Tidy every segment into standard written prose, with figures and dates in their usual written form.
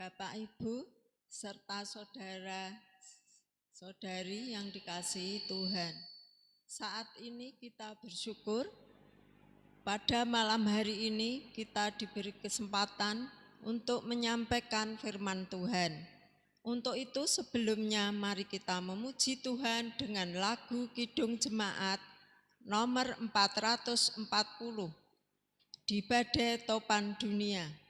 Bapak, Ibu, serta saudara-saudari yang dikasihi Tuhan. Saat ini kita bersyukur pada malam hari ini kita diberi kesempatan untuk menyampaikan firman Tuhan. Untuk itu sebelumnya mari kita memuji Tuhan dengan lagu Kidung Jemaat nomor 440 di Badai Topan Dunia.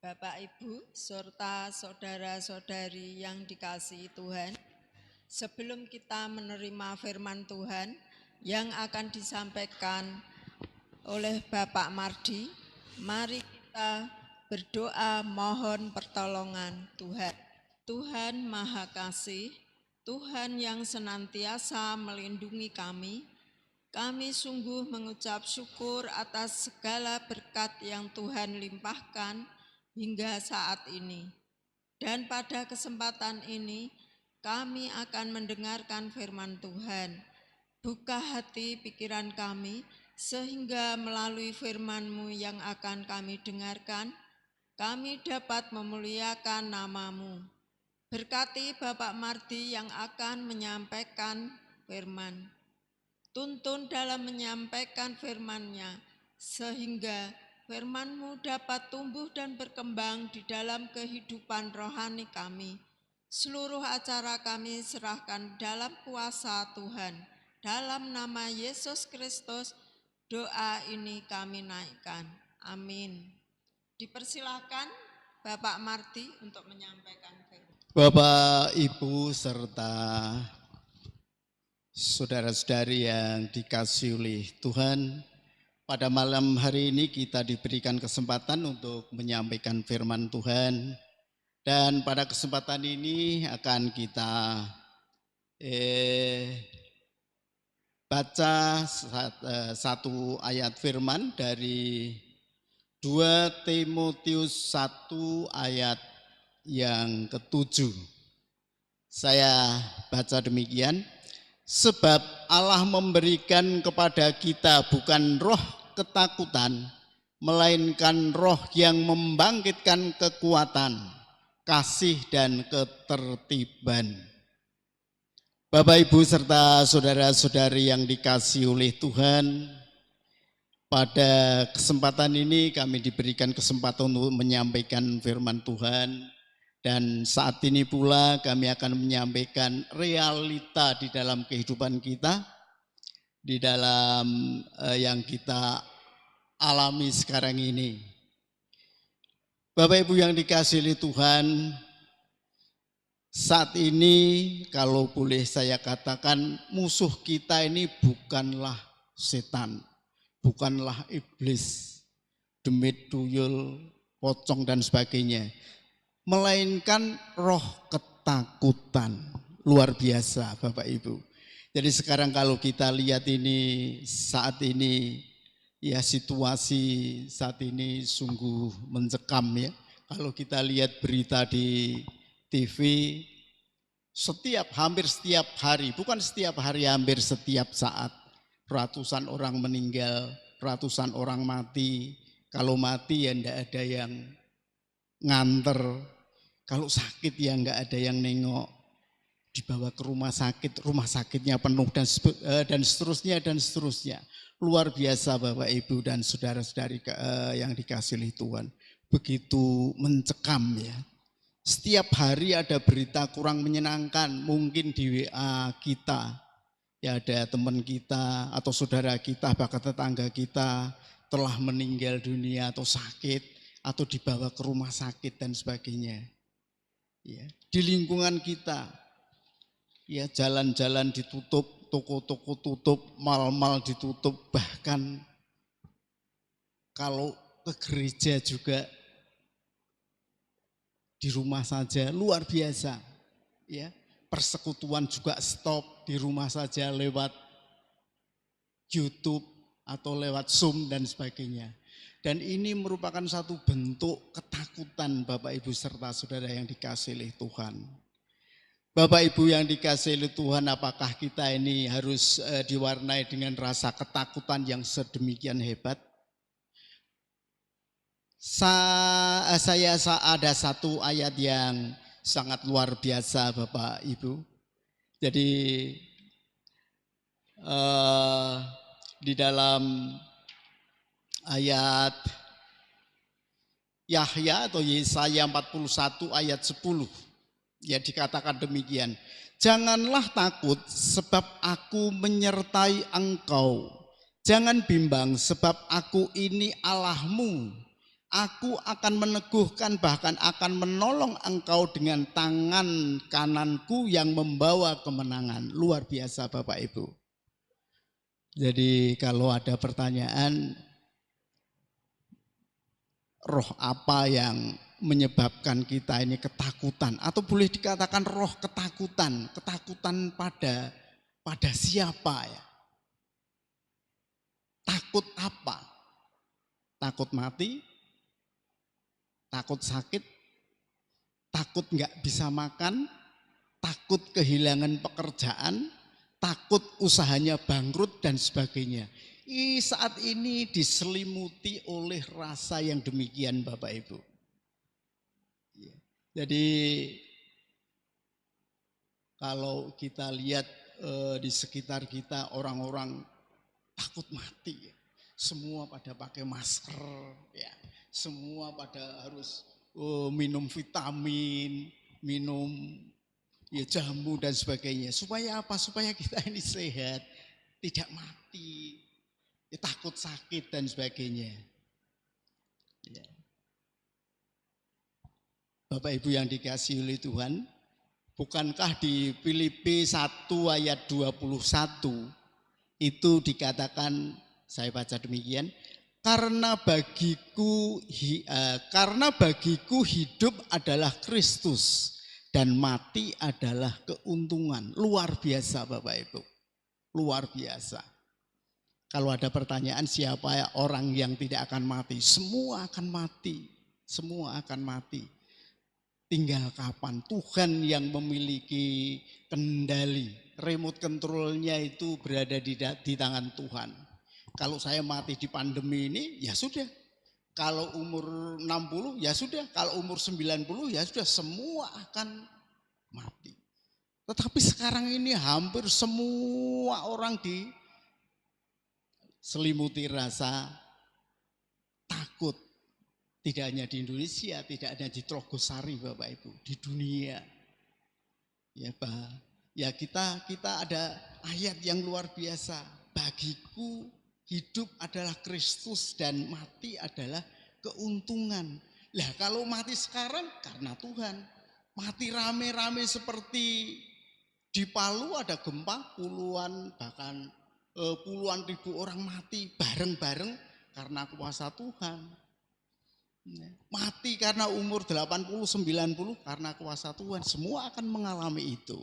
Bapak, Ibu, serta saudara-saudari yang dikasihi Tuhan, sebelum kita menerima firman Tuhan yang akan disampaikan oleh Bapak Mardi, mari kita berdoa mohon pertolongan Tuhan. Tuhan Maha Kasih, Tuhan yang senantiasa melindungi kami sungguh mengucap syukur atas segala berkat yang Tuhan limpahkan hingga saat ini. Dan pada kesempatan ini, kami akan mendengarkan firman Tuhan. Buka hati pikiran kami, sehingga melalui firman-Mu yang akan kami dengarkan, kami dapat memuliakan nama-Mu. Berkati Bapak Mardi yang akan menyampaikan firman. Tuntun dalam menyampaikan firman-Nya, sehingga firman-Mu dapat tumbuh dan berkembang di dalam kehidupan rohani kami. Seluruh acara kami serahkan dalam kuasa Tuhan. Dalam nama Yesus Kristus, doa ini kami naikkan. Amin. Dipersilakan Bapak Mardi untuk menyampaikan firman. Bapak, Ibu, serta saudara-saudari yang dikasihi oleh Tuhan, pada malam hari ini kita diberikan kesempatan untuk menyampaikan firman Tuhan. Dan pada kesempatan ini akan kita baca satu ayat firman dari 2 Timotius 1 ayat yang ke-7. Saya baca demikian. Sebab Allah memberikan kepada kita bukan roh ketakutan, melainkan roh yang membangkitkan kekuatan, kasih dan ketertiban. Bapak, Ibu, serta saudara-saudari yang dikasihi oleh Tuhan, pada kesempatan ini kami diberikan kesempatan untuk menyampaikan firman Tuhan. Dan saat ini pula kami akan menyampaikan realita di dalam kehidupan kita, di dalam yang kita alami sekarang ini. Bapak Ibu yang dikasihi oleh Tuhan, saat ini kalau boleh saya katakan musuh kita ini bukanlah setan, bukanlah iblis, demit, tuyul, pocong dan sebagainya, melainkan roh ketakutan. Luar biasa Bapak Ibu. Jadi sekarang kalau kita lihat ini saat ini, ya situasi saat ini sungguh mencekam ya. Kalau kita lihat berita di TV, Hampir setiap hari, bukan setiap hari, hampir setiap saat. Ratusan orang meninggal, ratusan orang mati. Kalau mati ya enggak ada yang nganter. Kalau sakit ya enggak ada yang nengok. Dibawa ke rumah sakitnya penuh dan seterusnya dan seterusnya. Luar biasa Bapak Ibu dan saudara-saudari yang dikasihi Tuhan. Begitu mencekam ya. Setiap hari ada berita kurang menyenangkan, mungkin di WA kita, ya ada teman kita atau saudara kita, bahkan tetangga kita telah meninggal dunia atau sakit, atau dibawa ke rumah sakit dan sebagainya. Ya, di lingkungan kita, ya jalan-jalan ditutup, toko-toko tutup, mal-mal ditutup, bahkan kalau ke gereja juga di rumah saja, luar biasa. Ya, persekutuan juga stop di rumah saja lewat YouTube atau lewat Zoom dan sebagainya. Dan ini merupakan satu bentuk ketakutan Bapak Ibu serta saudara yang dikasihi Tuhan. Bapak Ibu yang dikasihi Tuhan, apakah kita ini harus diwarnai dengan rasa ketakutan yang sedemikian hebat? Saya ada satu ayat yang sangat luar biasa Bapak Ibu. Jadi di dalam ayat Yahya atau Yesaya 41 ayat 10 ya dikatakan demikian. Janganlah takut sebab aku menyertai engkau. Jangan bimbang sebab aku ini Allahmu. Aku akan meneguhkan bahkan akan menolong engkau dengan tangan kananku yang membawa kemenangan. Luar biasa Bapak Ibu. Jadi kalau ada pertanyaan, roh apa yang menyebabkan kita ini ketakutan? Atau boleh dikatakan roh ketakutan. Ketakutan pada siapa ya? Takut apa? Takut mati? Takut sakit, takut nggak bisa makan, takut kehilangan pekerjaan, takut usahanya bangkrut dan sebagainya. Saat ini diselimuti oleh rasa yang demikian Bapak Ibu. Jadi kalau kita lihat di sekitar kita orang-orang takut mati, semua pada pakai masker, ya. Semua pada harus minum vitamin, minum ya jamu dan sebagainya. Supaya apa? Supaya kita ini sehat, tidak mati, ya, takut sakit dan sebagainya. Ya. Bapak Ibu yang dikasihi oleh Tuhan, bukankah di Filipi 1 ayat 21 itu dikatakan, saya baca demikian, karena bagiku hidup adalah Kristus dan mati adalah keuntungan. Luar biasa Bapak Ibu, luar biasa. Kalau ada pertanyaan siapa ya orang yang tidak akan mati, semua akan mati, semua akan mati. Tinggal kapan? Tuhan yang memiliki kendali, remote controlnya itu berada di tangan Tuhan. Kalau saya mati di pandemi ini, ya sudah. Kalau umur 60, ya sudah. Kalau umur 90, ya sudah. Semua akan mati. Tetapi sekarang ini hampir semua orang diselimuti rasa takut. Tidak hanya di Indonesia, tidak hanya di Trogosari Bapak Ibu, di dunia. Ya, ya kita ada ayat yang luar biasa. Bagiku hidup adalah Kristus dan mati adalah keuntungan. Lah kalau mati sekarang karena Tuhan. Mati rame-rame seperti di Palu ada gempa puluhan bahkan puluhan ribu orang mati bareng-bareng karena kuasa Tuhan. Mati karena umur 80, 90 karena kuasa Tuhan. Semua akan mengalami itu.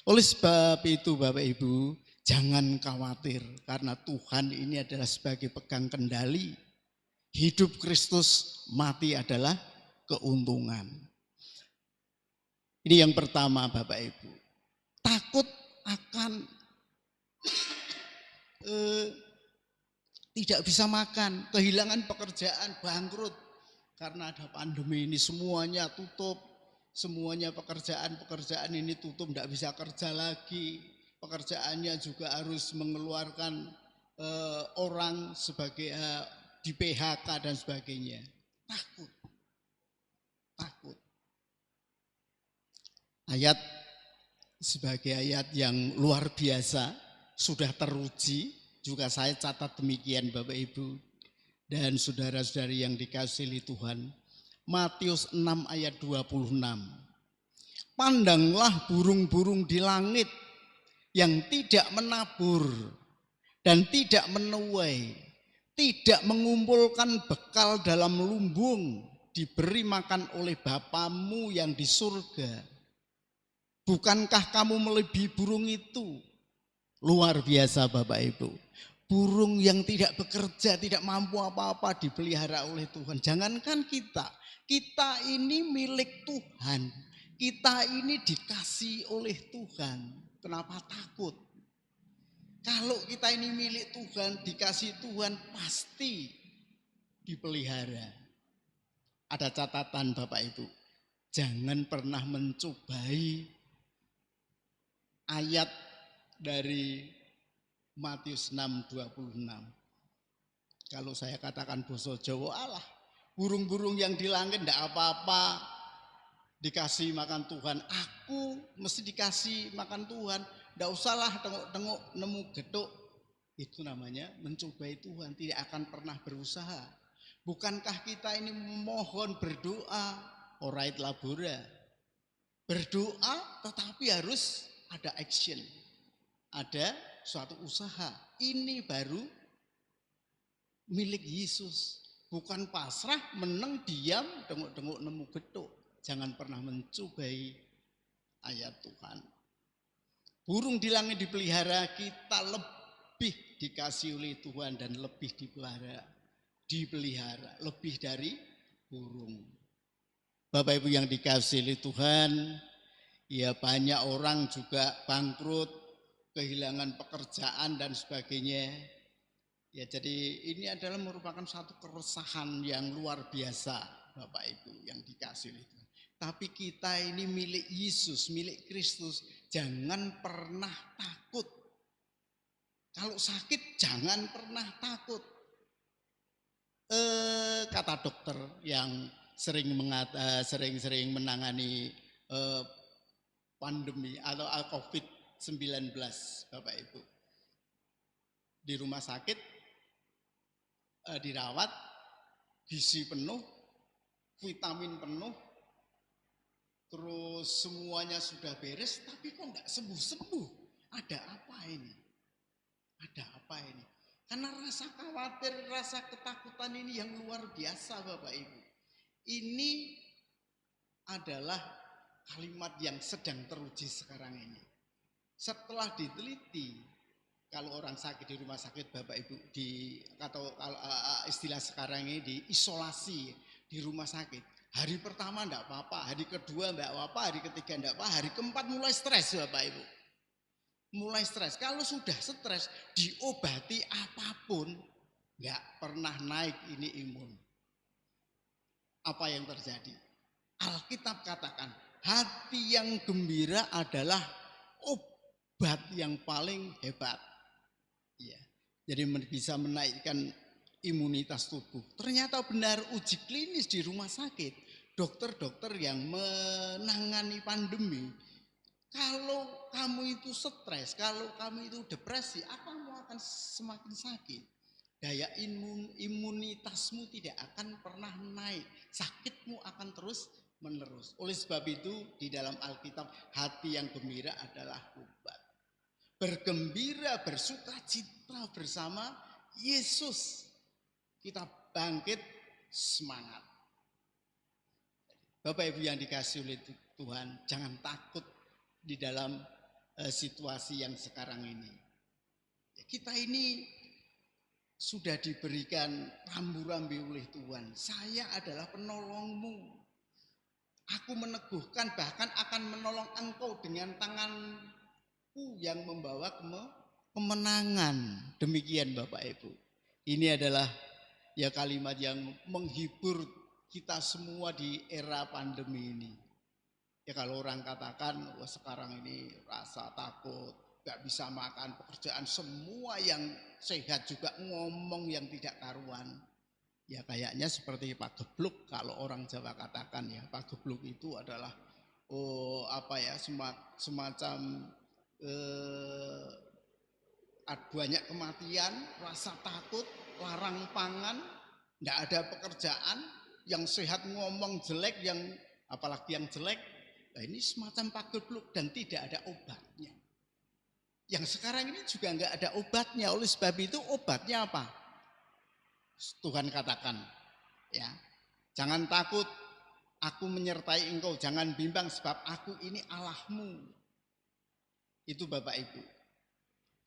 Oleh sebab itu Bapak Ibu, jangan khawatir karena Tuhan ini adalah sebagai pegang kendali. Hidup Kristus, mati adalah keuntungan. Ini yang pertama Bapak Ibu. takut akan tidak bisa makan, kehilangan pekerjaan, bangkrut. Karena ada pandemi ini semuanya tutup, semuanya pekerjaan ini tutup, tidak bisa kerja lagi. Pekerjaannya juga harus mengeluarkan orang sebagai di PHK dan sebagainya. Takut. Ayat sebagai ayat yang luar biasa, sudah teruji, juga saya catat demikian Bapak Ibu dan saudara-saudari yang dikasihi Tuhan. Matius 6 ayat 26. Pandanglah burung-burung di langit yang tidak menabur dan tidak menuai, tidak mengumpulkan bekal dalam lumbung, diberi makan oleh Bapamu yang di surga. Bukankah kamu melebihi burung itu? Luar biasa Bapak Ibu. Burung yang tidak bekerja, tidak mampu apa-apa dipelihara oleh Tuhan. Jangankan kita ini milik Tuhan. Kita ini dikasih oleh Tuhan. Kenapa takut? Kalau kita ini milik Tuhan, dikasih Tuhan, pasti dipelihara. Ada catatan Bapak Ibu. Jangan pernah mencobai ayat dari Matius 6:26. Kalau saya katakan basa Jawa, alah, burung-burung yang di langit enggak apa-apa dikasih makan Tuhan. Aku mesti dikasih makan Tuhan. Enggak usahlah tengok-tengok nemu geduk. Itu namanya mencobai Tuhan, tidak akan pernah berusaha. Bukankah kita ini memohon berdoa, orait labora. Berdoa tetapi harus ada action. Ada suatu usaha. Ini baru milik Yesus. Bukan pasrah, meneng, diam, denguk-denguk nemu geduk. Jangan pernah mencobai ayat Tuhan. Burung di langit dipelihara, kita lebih dikasih oleh Tuhan dan lebih dipelihara lebih dari burung. Bapak Ibu yang dikasihi oleh Tuhan, ya banyak orang juga bangkrut, kehilangan pekerjaan dan sebagainya. Ya jadi ini adalah merupakan satu keresahan yang luar biasa Bapak Ibu yang dikasihi oleh Tuhan. Tapi kita ini milik Yesus, milik Kristus, jangan pernah takut. Kalau sakit jangan pernah takut. Kata dokter yang sering menangani pandemi atau COVID-19 Bapak Ibu. Di rumah sakit dirawat, gizi penuh, vitamin penuh, terus semuanya sudah beres, tapi kok enggak sembuh-sembuh? Ada apa ini? Ada apa ini? Karena rasa khawatir, rasa ketakutan ini yang luar biasa Bapak Ibu. Ini adalah kalimat yang sedang teruji sekarang ini. Setelah diteliti, kalau orang sakit di rumah sakit Bapak Ibu, atau istilah sekarang ini diisolasi di rumah sakit. Hari pertama enggak apa-apa, hari kedua enggak apa-apa, hari ketiga enggak apa-apa, hari keempat mulai stres Bapak Ibu. Mulai stres. Kalau sudah stres, diobati apapun, enggak pernah naik ini imun. Apa yang terjadi? Alkitab katakan, hati yang gembira adalah obat yang paling hebat. Ya, jadi bisa menaikkan imunitas tubuh. Ternyata benar uji klinis di rumah sakit, dokter-dokter yang menangani pandemi, kalau kamu itu stres, kalau kamu itu depresi, kamu akan semakin sakit. Daya imunitasmu tidak akan pernah naik, sakitmu akan terus menerus. Oleh sebab itu di dalam Alkitab, hati yang gembira adalah obat. Bergembira, bersuka cita bersama Yesus. Kita bangkit semangat. Bapak Ibu yang dikasihi oleh Tuhan, jangan takut di dalam situasi yang sekarang ini. Kita ini sudah diberikan rambu-rambu oleh Tuhan. Saya adalah penolongmu. Aku meneguhkan, bahkan akan menolong engkau dengan tangan yang membawa kemenangan. Demikian Bapak Ibu. Ini adalah ya kalimat yang menghibur kita semua di era pandemi ini. Ya kalau orang katakan, wah sekarang ini rasa takut, gak bisa makan, pekerjaan semua yang sehat juga ngomong yang tidak karuan. Ya kayaknya seperti Pak Gebluk, kalau orang Jawa katakan ya, Pak Gebluk itu adalah semacam banyak kematian, rasa takut, larang pangan, tidak ada pekerjaan, yang sehat ngomong jelek, yang apalagi yang jelek. Nah ini semacam Pak Gebluk dan tidak ada obatnya. Yang sekarang ini juga enggak ada obatnya. Oleh sebab itu obatnya apa? Tuhan katakan, ya, jangan takut, aku menyertai engkau, jangan bimbang sebab aku ini Allahmu. Itu Bapak Ibu.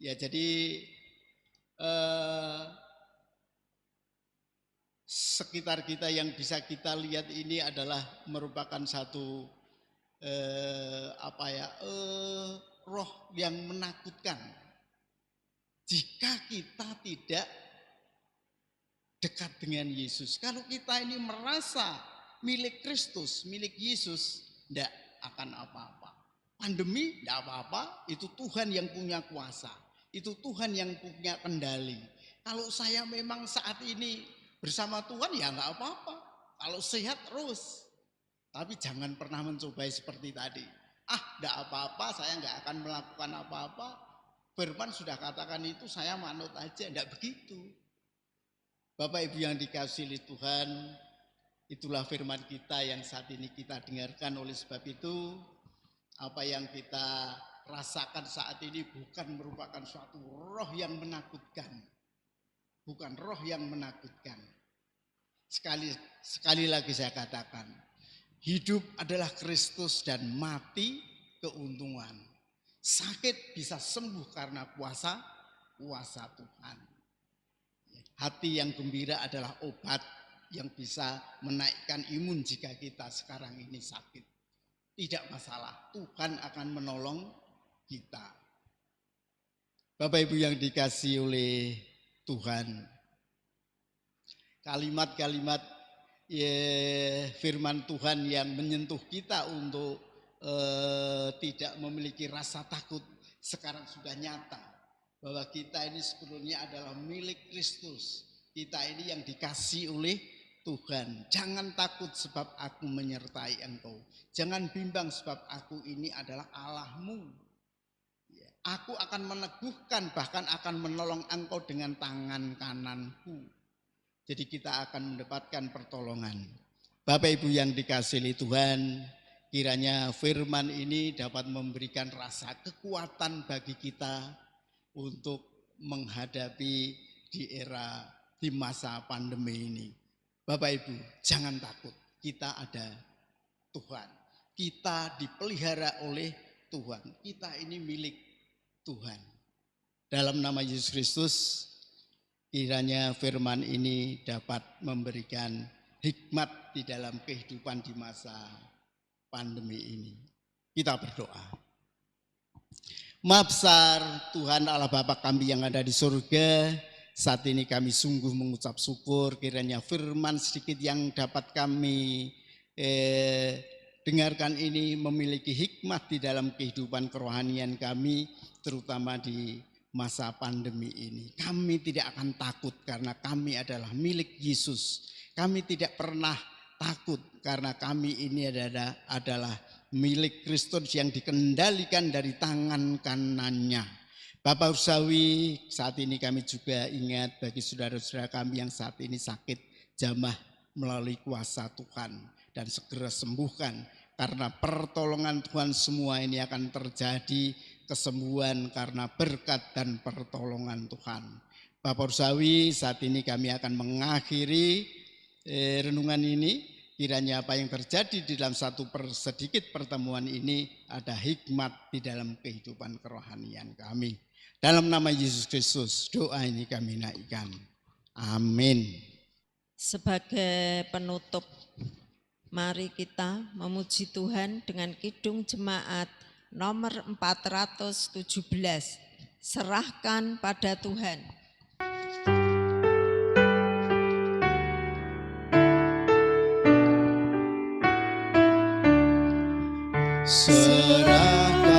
Ya jadi sekitar kita yang bisa kita lihat ini adalah merupakan satu roh yang menakutkan. Jika kita tidak dekat dengan Yesus. Kalau kita ini merasa milik Kristus, milik Yesus, tidak akan apa-apa. Pandemi tidak apa-apa, itu Tuhan yang punya kuasa. Itu Tuhan yang punya kendali. Kalau saya memang saat ini bersama Tuhan ya nggak apa-apa. Kalau sehat terus. Tapi jangan pernah mencobai seperti tadi. Tidak apa-apa, saya nggak akan melakukan apa-apa. Firman sudah katakan itu, saya manut aja. Tidak begitu. Bapak Ibu yang dikasihi oleh Tuhan, itulah firman kita yang saat ini kita dengarkan. Oleh sebab itu, apa yang kita rasakan saat ini bukan merupakan suatu roh yang menakutkan. Bukan roh yang menakutkan. Sekali lagi saya katakan, hidup adalah Kristus dan mati keuntungan. Sakit bisa sembuh karena kuasa Tuhan. Hati yang gembira adalah obat yang bisa menaikkan imun jika kita sekarang ini sakit. Tidak masalah, Tuhan akan menolong kita. Bapak Ibu yang dikasihi oleh Tuhan, kalimat-kalimat firman Tuhan yang menyentuh kita untuk tidak memiliki rasa takut sekarang sudah nyata. Bahwa kita ini sebetulnya adalah milik Kristus. Kita ini yang dikasih oleh Tuhan. Jangan takut sebab aku menyertai engkau. Jangan bimbang sebab aku ini adalah Allahmu. Aku akan meneguhkan, bahkan akan menolong engkau dengan tangan kananku. Jadi kita akan mendapatkan pertolongan. Bapak Ibu yang dikasihi Tuhan, kiranya firman ini dapat memberikan rasa kekuatan bagi kita untuk menghadapi di masa pandemi ini. Bapak Ibu, jangan takut. Kita ada Tuhan. Kita dipelihara oleh Tuhan. Kita ini milik Tuhan. Dalam nama Yesus Kristus, kiranya firman ini dapat memberikan hikmat di dalam kehidupan di masa pandemi ini. Kita berdoa. Maha besar Tuhan Allah Bapa kami yang ada di surga, saat ini kami sungguh mengucap syukur kiranya firman sedikit yang dapat kami dengarkan ini memiliki hikmat di dalam kehidupan kerohanian kami, terutama di masa pandemi ini. Kami tidak akan takut karena kami adalah milik Yesus. Kami tidak pernah takut karena kami ini adalah milik Kristus yang dikendalikan dari tangan kanannya. Bapak Ursawi, saat ini kami juga ingat bagi saudara-saudara kami yang saat ini sakit, jamah melalui kuasa Tuhan dan segera sembuhkan. Karena pertolongan Tuhan semua ini akan terjadi kesembuhan karena berkat dan pertolongan Tuhan. Bapak Ursawi, saat ini kami akan mengakhiri renungan ini. Kiranya apa yang terjadi di dalam sedikit pertemuan ini ada hikmat di dalam kehidupan kerohanian kami. Dalam nama Yesus Kristus doa ini kami naikkan. Amin. Sebagai penutup, mari kita memuji Tuhan dengan kidung jemaat nomor 417. Serahkan pada Tuhan. Serahkan